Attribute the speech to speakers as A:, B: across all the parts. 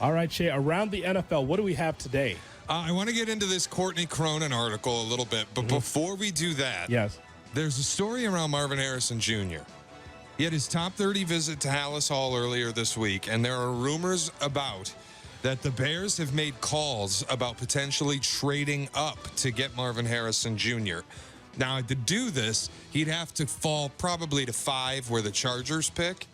A: All right, Shea, around the NFL, what do we have today?
B: I want to get into this Courtney Cronin article a little bit, but before we do that,
A: Yes.
B: there's a story around Marvin Harrison Jr. He had his top 30 visit to Hallis Hall earlier this week, and there are rumors about that the Bears have made calls about potentially trading up to get Marvin Harrison Jr. Now, to do this, he'd have to fall probably to 5 where the Chargers pick.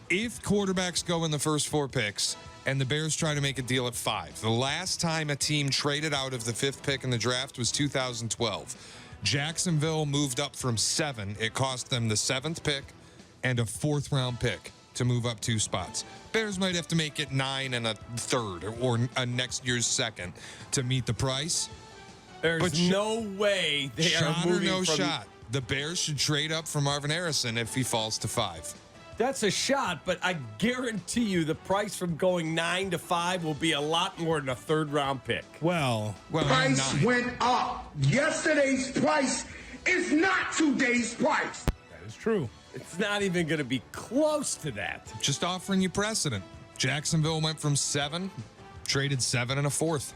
B: If quarterbacks go in the first 4 picks and the Bears try to make a deal at 5, the last time a team traded out of the 5th pick in the draft was 2012. Jacksonville moved up from 7. It cost them the 7th pick and a 4th-round pick to move up 2 spots. Bears might have to make it 9 and a 3rd or a next year's 2nd to meet the price.
C: There's no way they are
B: Shot or
C: moving
B: no
C: from...
B: shot. The Bears should trade up for Marvin Harrison if he falls to 5.
C: That's a shot, but I guarantee you the price from going 9 to 5 will be a lot more than a 3rd-round pick.
A: Well,
D: Price
B: 9.
D: went up. Yesterday's price is not today's price.
A: that is true.
C: It's not even going to be close to that.
B: Just offering you precedent. Jacksonville went from 7, traded 7 and a 4th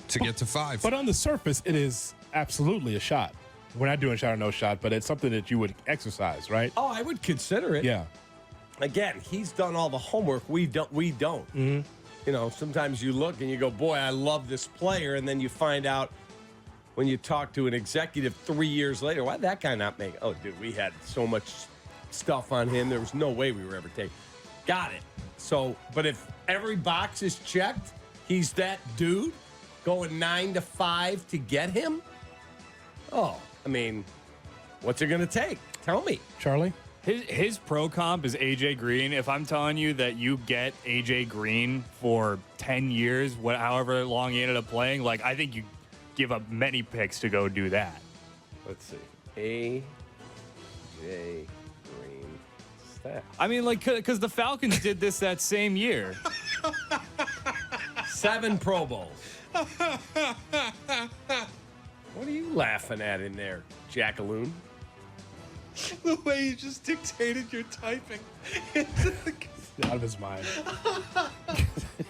B: to get to 5.
A: But on the surface, it is absolutely a shot. We're not doing shot or no shot, but it's something that you would exercise, right?
C: Oh, I would consider it.
A: Yeah.
C: Again, he's done all the homework. We don't. You know, sometimes you look and you go, boy, I love this player. And then you find out when you talk to an executive 3 years later, why did that guy not make? Oh, dude, we had so much stuff on him. There was no way we were ever taking. Got it. So, but if every box is checked, he's that dude going 9 to 5 to get him. Oh, I mean, what's it going to take? Tell me.
A: Charlie?
E: His pro comp is AJ Green. If I'm telling you that you get AJ Green for 10 years, however long he ended up playing, like, I think you give up many picks to go do that.
C: Let's see. AJ Green stat.
E: I mean, like, because the Falcons did this that same year.
C: 7 Pro Bowls. What are you laughing at in there, Jackaloon?
B: The way you just dictated your typing.
A: He's out of his mind.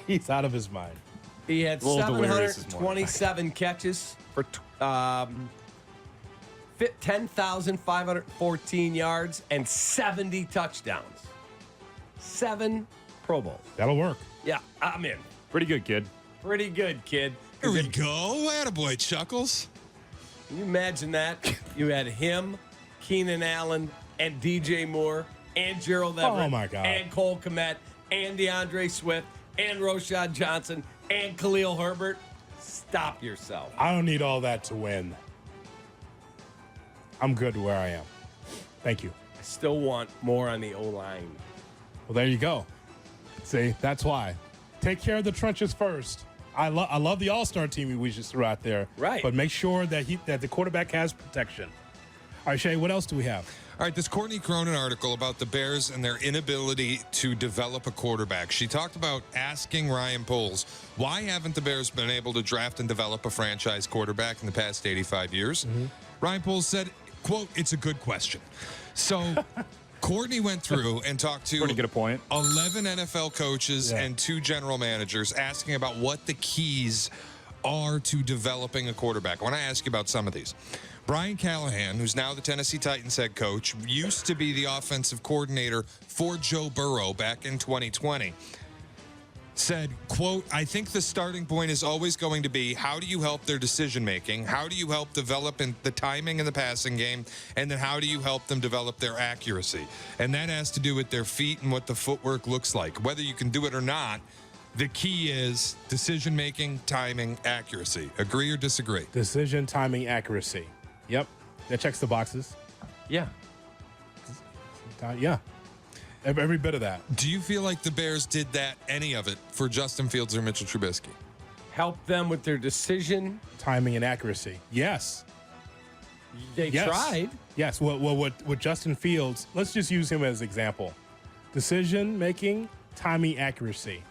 A: He's out of his mind.
C: He had
E: A little delirious this morning.
C: 727 catches for 10,514 yards and 70 touchdowns. 7 Pro Bowls.
A: That'll work.
C: Yeah, I'm in.
E: Pretty good, kid.
C: Pretty good, kid.
B: Here we go. Attaboy, Chuckles.
C: Can you imagine that? You had him, Keenan Allen, and DJ Moore, and Gerald Everett,
A: Oh, my God.
C: and Cole Kmet, and DeAndre Swift, and Rashad Johnson, and Khalil Herbert. Stop yourself.
A: I don't need all that to win. I'm good where I am. Thank you.
C: I still want more on the O-line.
A: Well, there you go. See, that's why. Take care of the trenches first. I love the all-star team we just threw out there.
C: Right.
A: But make sure that the quarterback has protection. All right, Shea, what else do we have?
B: All right, this Courtney Cronin article about the Bears and their inability to develop a quarterback. She talked about asking Ryan Poles, why haven't the Bears been able to draft and develop a franchise quarterback in the past 85 years? Ryan Poles said, quote, "It's a good question." So Courtney went through and talked to
E: Pretty good point.
B: 11 NFL coaches
A: Yeah.
B: and 2 general managers asking about what the keys are to developing a quarterback. I want to ask you about some of these. Brian Callahan, who's now the Tennessee Titans head coach, used to be the offensive coordinator for Joe Burrow back in 2020, said, quote, "I think the starting point is always going to be how do you help their decision making? How do you help develop in the timing in the passing game? And then how do you help them develop their accuracy? And that has to do with their feet and what the footwork looks like. Whether you can do it or not, the key is decision making, timing, accuracy. Agree or disagree?"
A: Decision, timing, accuracy. Yep. That checks the boxes.
C: Yeah.
A: Yeah. Every bit of that.
B: Do you feel like the Bears did that, any of it, for Justin Fields or Mitchell Trubisky?
C: Help them with their decision.
A: Timing and accuracy. Yes.
C: They
A: Yes.
C: tried.
A: Yes. Well, with Justin Fields, let's just use him as example. Decision making, timing, accuracy.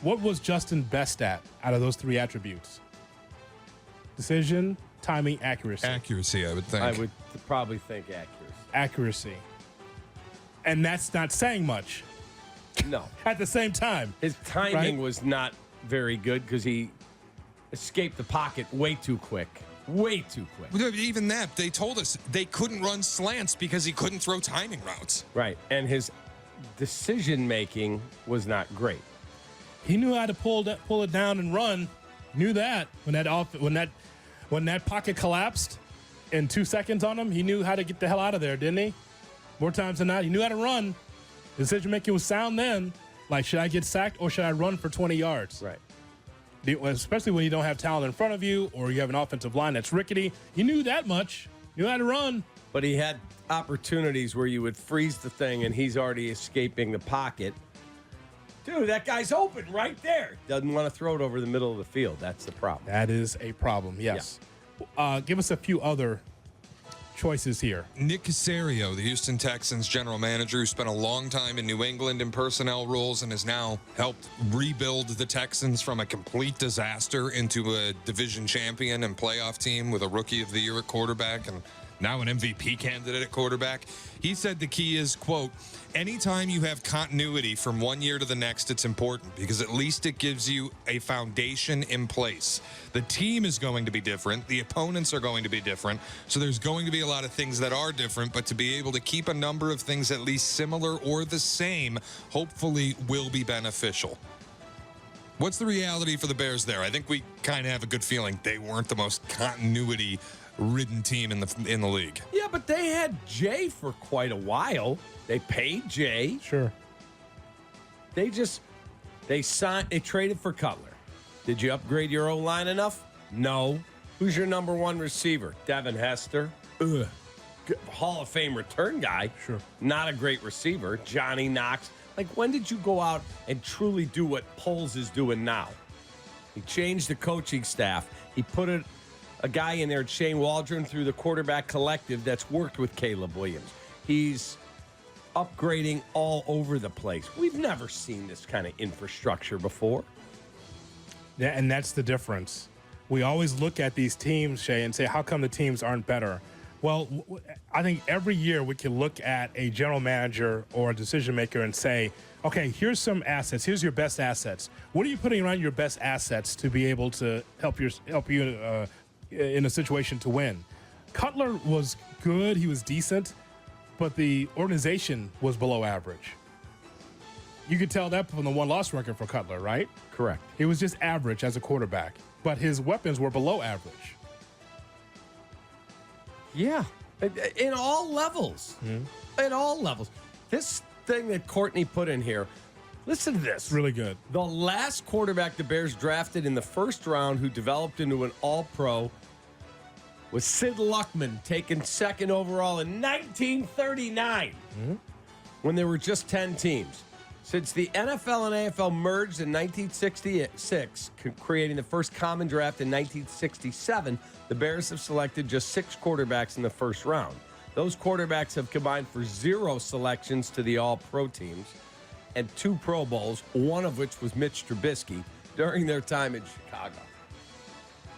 A: What was Justin best at out of those 3 attributes? Decision, timing, accuracy.
B: Accuracy, I would think.
C: I would probably think accuracy.
A: Accuracy. And that's not saying much.
C: No.
A: at the same time.
C: His timing
A: Right?
C: was not very good because he escaped the pocket way too quick. Way too quick.
B: Even that, they told us they couldn't run slants because he couldn't throw timing routes.
C: Right. And his decision making was not great.
A: He knew how to pull it down and run. Knew that when that pocket collapsed in 2 seconds on him, he knew how to get the hell out of there, didn't he? More times than not, he knew how to run. Decision making was sound then. Like, should I get sacked or should I run for 20 yards?
C: Right.
A: Especially when you don't have talent in front of you or you have an offensive line that's rickety. He knew that much. Knew how to run.
C: But he had opportunities where you would freeze the thing and he's already escaping the pocket. Dude, that guy's open right there. Doesn't want to throw it over the middle of the field. That's the problem.
A: That is a problem, yes. Give us a few other choices here.
B: Nick Caserio, the Houston Texans general manager, who spent a long time in New England in personnel roles and has now helped rebuild the Texans from a complete disaster into a division champion and playoff team with a rookie of the year at quarterback and now an MVP candidate at quarterback. He said the key is, quote, anytime you have continuity from one year to the next, it's important because at least it gives you a foundation in place. The team is going to be different. The opponents are going to be different. So there's going to be a lot of things that are different, but to be able to keep a number of things at least similar or the same, hopefully will be beneficial. What's the reality for the Bears there? I think we kind of have a good feeling they weren't the most continuity-ridden team in the league.
C: Yeah, but they had Jay for quite a while. They paid Jay.
A: Sure.
C: They traded for Cutler. Did you upgrade your O-line enough? No. Who's your number one receiver? Devin Hester. Ugh. Hall of Fame return guy.
A: Sure.
C: Not a great receiver. Johnny Knox. Like, when did you go out and truly do what Poles is doing now? He changed the coaching staff. He put a guy in there, Shane Waldron, through the quarterback collective that's worked with Caleb Williams. He's upgrading all over the place. We've never seen this kind of infrastructure before.
A: Yeah, and that's the difference. We always look at these teams, Shea, and say, how come the teams aren't better? Well, I think every year we can look at a general manager or a decision maker and say, okay, here's some assets. Here's your best assets. What are you putting around your best assets to be able to help you in a situation to win? Cutler was good. He was decent, but the organization was below average. You could tell that from the one-loss record for Cutler, right?
C: Correct.
A: He was just average as a quarterback, but his weapons were below average.
C: Yeah. In all levels. In all levels. This thing that Courtney put in here, listen to this.
A: Really good.
C: The last quarterback the Bears drafted in the first round who developed into an all-pro was Sid Luckman, taken second overall in 1939 when there were just 10 teams. Since the NFL and AFL merged in 1966, creating the first common draft in 1967, the Bears have selected just 6 quarterbacks in the first round. Those quarterbacks have combined for 0 selections to the All-Pro teams and 2 Pro Bowls, one of which was Mitch Trubisky, during their time in Chicago.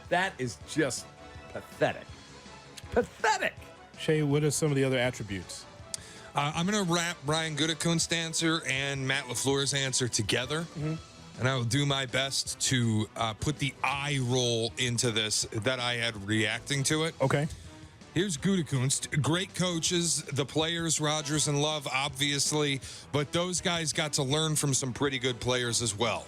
C: That is just pathetic. Pathetic.
A: Shea, what are some of the other attributes?
B: I'm going to wrap Brian Gutekunst's answer and Matt LaFleur's answer together. And I will do my best to put the eye roll into this that I had reacting to it.
A: Okay.
B: Here's Gutekunst. Great coaches, the players, Rodgers and Love, obviously, but those guys got to learn from some pretty good players as well.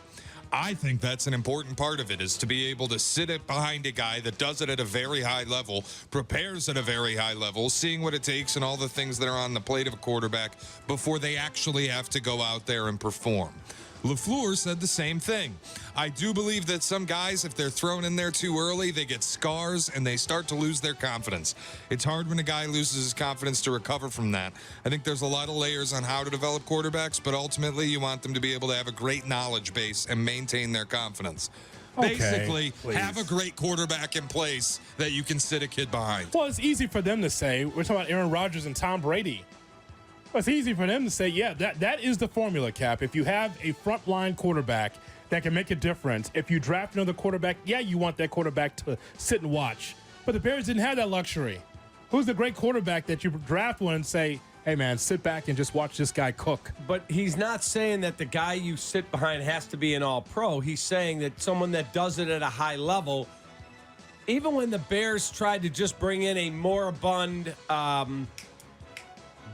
B: I think that's an important part of it, is to be able to sit it behind a guy that does it at a very high level, prepares at a very high level, seeing what it takes and all the things that are on the plate of a quarterback before they actually have to go out there and perform. LaFleur said the same thing. I do believe that some guys, if they're thrown in there too early, they get scars and they start to lose their confidence. It's hard when a guy loses his confidence to recover from that. I think there's a lot of layers on how to develop quarterbacks, but ultimately you want them to be able to have a great knowledge base and maintain their confidence.
A: Okay,
B: Basically,
A: please.
B: have a great quarterback in place that you can sit a kid behind.
A: Well, it's easy for them to say. We're talking about Aaron Rodgers and Tom Brady. Well, it's easy for them to say, yeah, that is the formula, Cap. If you have a frontline quarterback that can make a difference, if you draft another quarterback, yeah, you want that quarterback to sit and watch. But the Bears didn't have that luxury. Who's the great quarterback that you draft one and say, hey, man, sit back and just watch this guy cook.
C: But he's not saying that the guy you sit behind has to be an all-pro. He's saying that someone that does it at a high level, even when the Bears tried to just bring in a moribund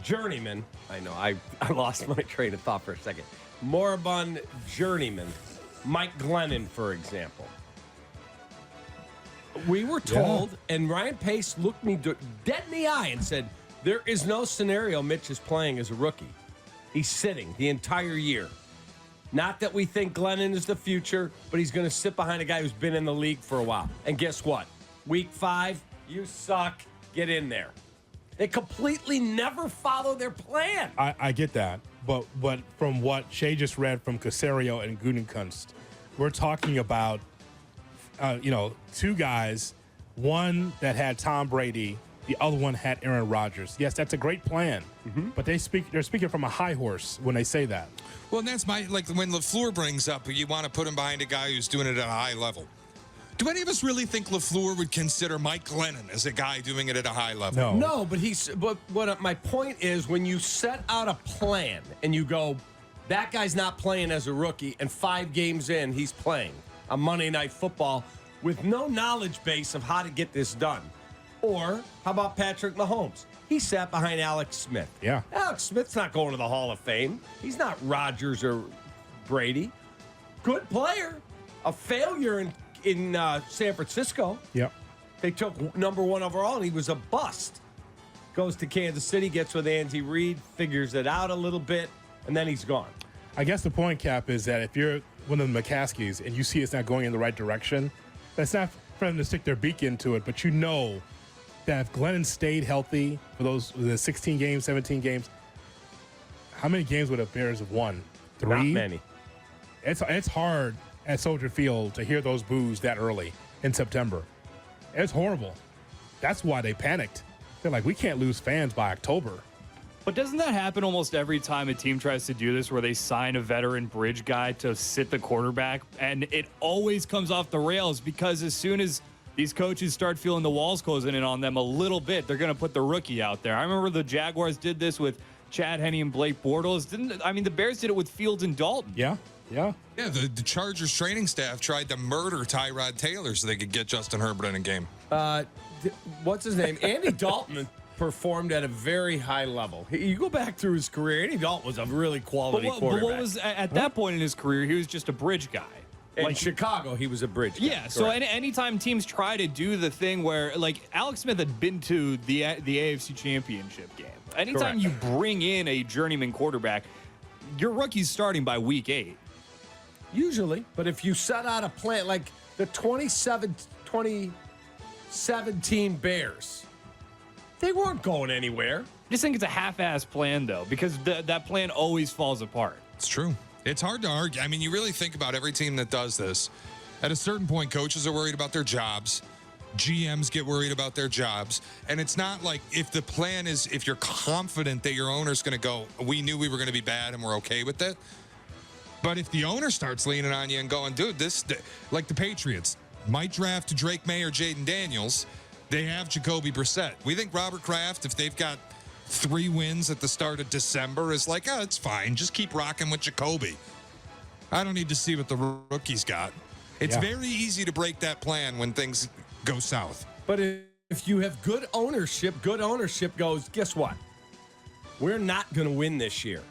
C: journeyman, I know, I lost my train of thought for a second. Moribund journeyman, Mike Glennon, for example. We were told, and Ryan Pace looked me dead in the eye and said, there is no scenario Mitch is playing as a rookie. He's sitting the entire year. Not that we think Glennon is the future, but he's going to sit behind a guy who's been in the league for a while. And guess what? Week 5, you suck. Get in there. They completely never follow their plan.
A: I get that. But from what Shea just read from Casario and Gutekunst, we're talking about, two guys, one that had Tom Brady, the other one had Aaron Rodgers. Yes, that's a great plan, but they're speaking from a high horse when they say that.
B: Well, and that's when LaFleur brings up, you want to put him behind a guy who's doing it at a high level. Do any of us really think LaFleur would consider Mike Glennon as a guy doing it at a high level?
C: No, but what my point is, when you set out a plan and you go, that guy's not playing as a rookie, and 5 games in, he's playing on Monday Night Football with no knowledge base of how to get this done. Or how about Patrick Mahomes? He sat behind Alex Smith.
A: Yeah.
C: Alex Smith's not going to the Hall of Fame. He's not Rodgers or Brady. Good player. A failure in San Francisco.
A: Yep.
C: They took number 1 overall, and he was a bust. Goes to Kansas City, gets with Andy Reid, figures it out a little bit, and then he's gone.
A: I guess the point, Cap, is that if you're one of the McCaskies and you see it's not going in the right direction, that's not for them to stick their beak into it, but you know that if Glennon stayed healthy for the 16 games, 17 games, how many games would the Bears have won? 3?
C: Not many.
A: It's hard at Soldier Field to hear those boos that early in September. It's horrible. That's why they panicked. They're like, we can't lose fans by October.
E: But doesn't that happen almost every time a team tries to do this, where they sign a veteran bridge guy to sit the quarterback? And it always comes off the rails, because as soon as these coaches start feeling the walls closing in on them a little bit, they're going to put the rookie out there. I remember the Jaguars did this with Chad Henne and Blake Bortles. The Bears did it with Fields and Dalton.
A: Yeah.
B: Yeah, the Chargers training staff tried to murder Tyrod Taylor so they could get Justin Herbert in a game.
C: What's his name? Andy Dalton performed at a very high level. You go back through his career, Andy Dalton was a really quality quarterback.
E: But what was at that point in his career, he was just a bridge guy.
C: In Chicago, he was a bridge guy.
E: Yeah, so anytime teams try to do the thing where, like, Alex Smith had been to the AFC Championship game. Anytime you bring in a journeyman quarterback, your rookie's starting by week 8.
C: Usually, but if you set out a plan, like the 2017 Bears, they weren't going anywhere.
E: I just think it's a half-ass plan, though, because that plan always falls apart.
B: It's true. It's hard to argue. I mean, you really think about every team that does this. At a certain point, coaches are worried about their jobs. GMs get worried about their jobs. And it's not like, if the plan is, if you're confident that your owner's going to go, we knew we were going to be bad and we're okay with it. But if the owner starts leaning on you and going, dude, like the Patriots might draft Drake May or Jaden Daniels, they have Jacoby Brissett. We think Robert Kraft, if they've got 3 wins at the start of December, is like, oh, it's fine. Just keep rocking with Jacoby. I don't need to see what the rookie's got. It's very easy to break that plan when things go south.
C: But if you have good ownership goes, guess what? We're not going to win this year.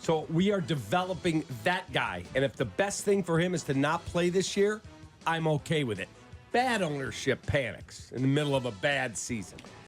C: So we are developing that guy. And if the best thing for him is to not play this year, I'm okay with it. Bad ownership panics in the middle of a bad season.